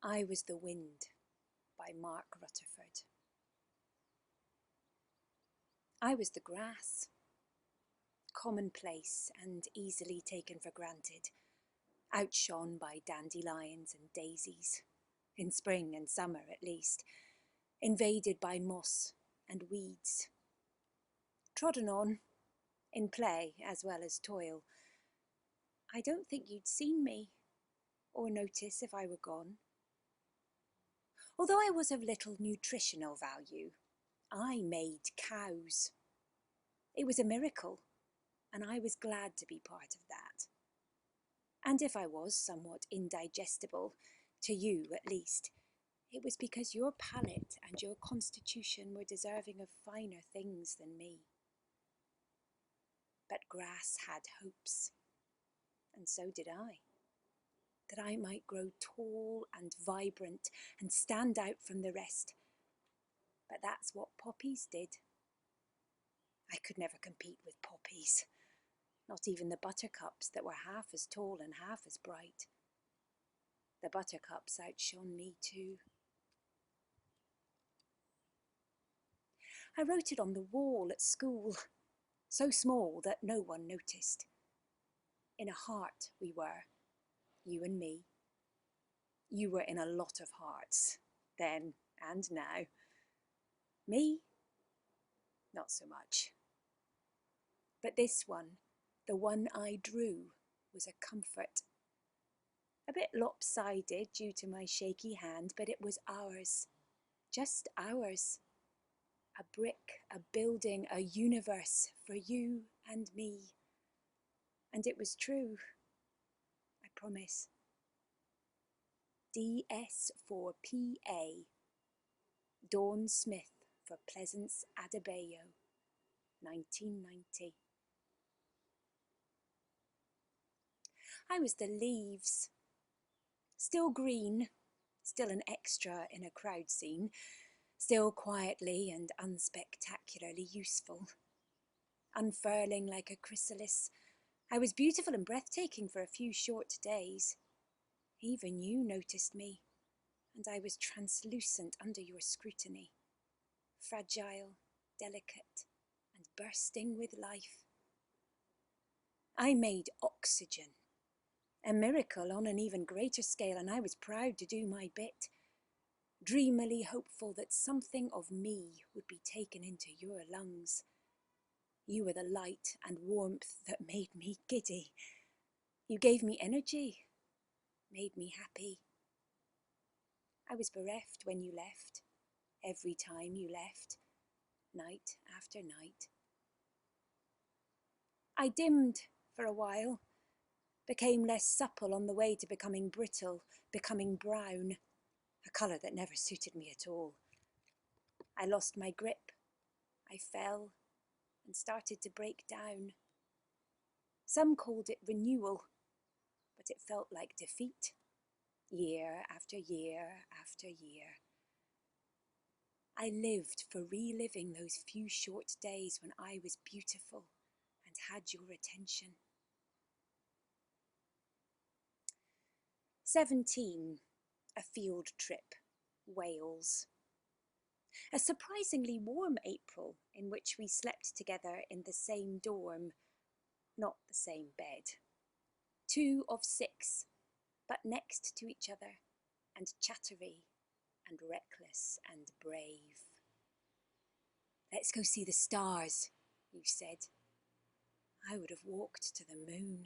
I Was the Wind by Mark Rutterford. I was the grass, commonplace and easily taken for granted, outshone by dandelions and daisies, in spring and summer at least, invaded by moss and weeds. Trodden on, in play as well as toil. I don't think you'd seen me, or notice if I were gone. Although I was of little nutritional value, I made cows. It was a miracle, and I was glad to be part of that. And if I was somewhat indigestible, to you at least, it was because your palate and your constitution were deserving of finer things than me. But grass had hopes, and so did I, that I might grow tall and vibrant and stand out from the rest. But that's what poppies did. I could never compete with poppies, not even the buttercups that were half as tall and half as bright. The buttercups outshone me too. I wrote it on the wall at school, so small that no one noticed. In a heart we were, you and me. You were in a lot of hearts, then and now. Me, not so much. But this one, the one I drew, was a comfort. A bit lopsided due to my shaky hand, but it was ours, just ours. A brick, a building, a universe for you and me. And it was true, I promise. DS for PA, Dawn Smith for Pleasance Adebayo, 1990. I was the leaves, still green, still an extra in a crowd scene, still quietly and unspectacularly useful. Unfurling like a chrysalis, I was beautiful and breathtaking for a few short days. Even you noticed me, and I was translucent under your scrutiny, fragile, delicate, and bursting with life. I made oxygen, a miracle on an even greater scale, and I was proud to do my bit, dreamily hopeful that something of me would be taken into your lungs. You were the light and warmth that made me giddy. You gave me energy, made me happy. I was bereft when you left, every time you left, night after night. I dimmed for a while, became less supple on the way to becoming brittle, becoming brown, a colour that never suited me at all. I lost my grip, I fell and started to break down. Some called it renewal, but it felt like defeat, year after year after year. I lived for reliving those few short days when I was beautiful and had your attention. 17, a field trip, Wales. A surprisingly warm April in which we slept together in the same dorm, not the same bed. 2 of 6, but next to each other, and chattery, and reckless, and brave. Let's go see the stars, you said. I would have walked to the moon.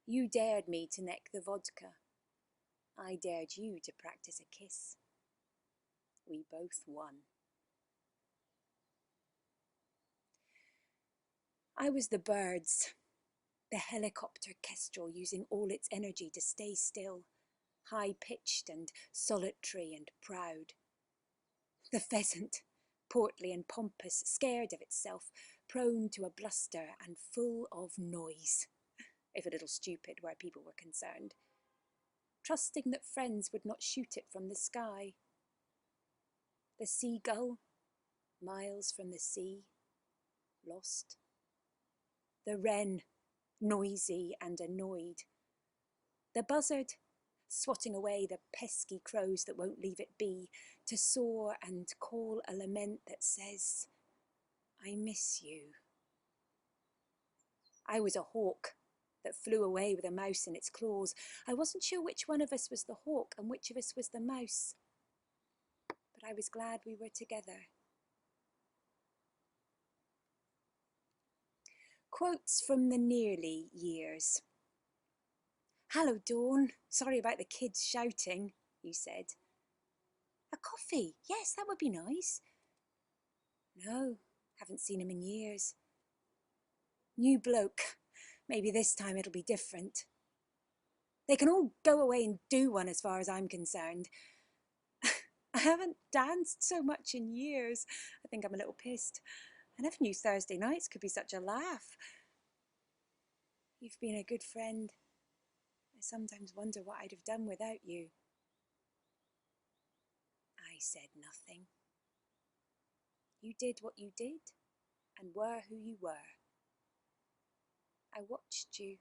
You dared me to neck the vodka. I dared you to practice a kiss. We both won. I was the birds, the helicopter kestrel using all its energy to stay still, high-pitched and solitary and proud. The pheasant, portly and pompous, scared of itself, prone to a bluster and full of noise, if a little stupid where people were concerned, trusting that friends would not shoot it from the sky. The seagull, miles from the sea, lost. The wren, noisy and annoyed. The buzzard, swatting away the pesky crows that won't leave it be, to soar and call a lament that says, I miss you. I was a hawk that flew away with a mouse in its claws. I wasn't sure which one of us was the hawk and which of us was the mouse, but I was glad we were together. Quotes from the nearly years. Hello, Dawn. Sorry about the kids shouting, you said. A coffee? Yes, that would be nice. No, haven't seen him in years. New bloke. Maybe this time it'll be different. They can all go away and do one as far as I'm concerned. I haven't danced so much in years. I think I'm a little pissed. I never knew Thursday nights could be such a laugh. You've been a good friend. I sometimes wonder what I'd have done without you. I said nothing. You did what you did and were who you were. I watched you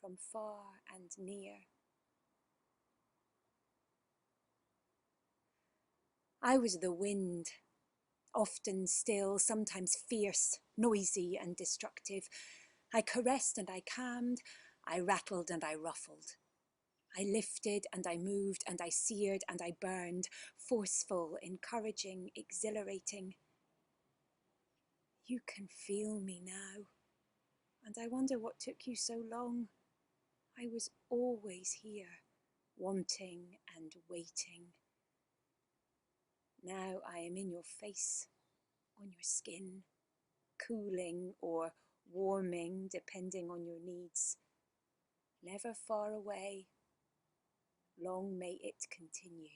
from far and near. I was the wind, often still, sometimes fierce, noisy and destructive. I caressed and I calmed, I rattled and I ruffled. I lifted and I moved and I seared and I burned, forceful, encouraging, exhilarating. You can feel me now, and I wonder what took you so long. I was always here, wanting and waiting. Now I am in your face, on your skin, cooling or warming depending on your needs. Never far away. Long may it continue.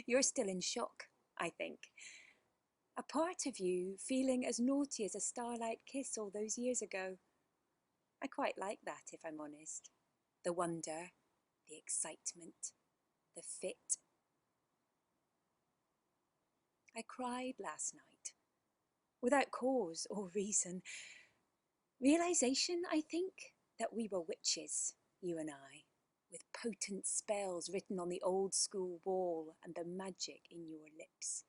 You're still in shock, I think. A part of you feeling as naughty as a starlight kiss all those years ago. I quite like that, if I'm honest. The wonder, the excitement, the fit. I cried last night, without cause or reason. Realization, I think, that we were witches, you and I, with potent spells written on the old school wall and the magic in your lips.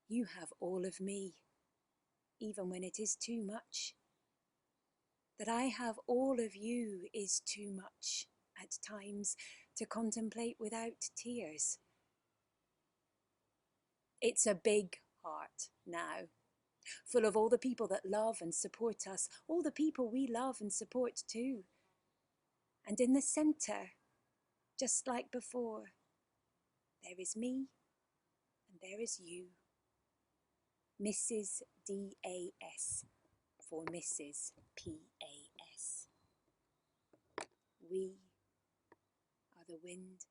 You have all of me, even when it is too much. That I have all of you is too much, at times, to contemplate without tears. It's a big heart now, full of all the people that love and support us, all the people we love and support too. And in the centre, just like before, there is me and there is you. Mrs. D.A.S. for Mrs. P.A.S. We are the wind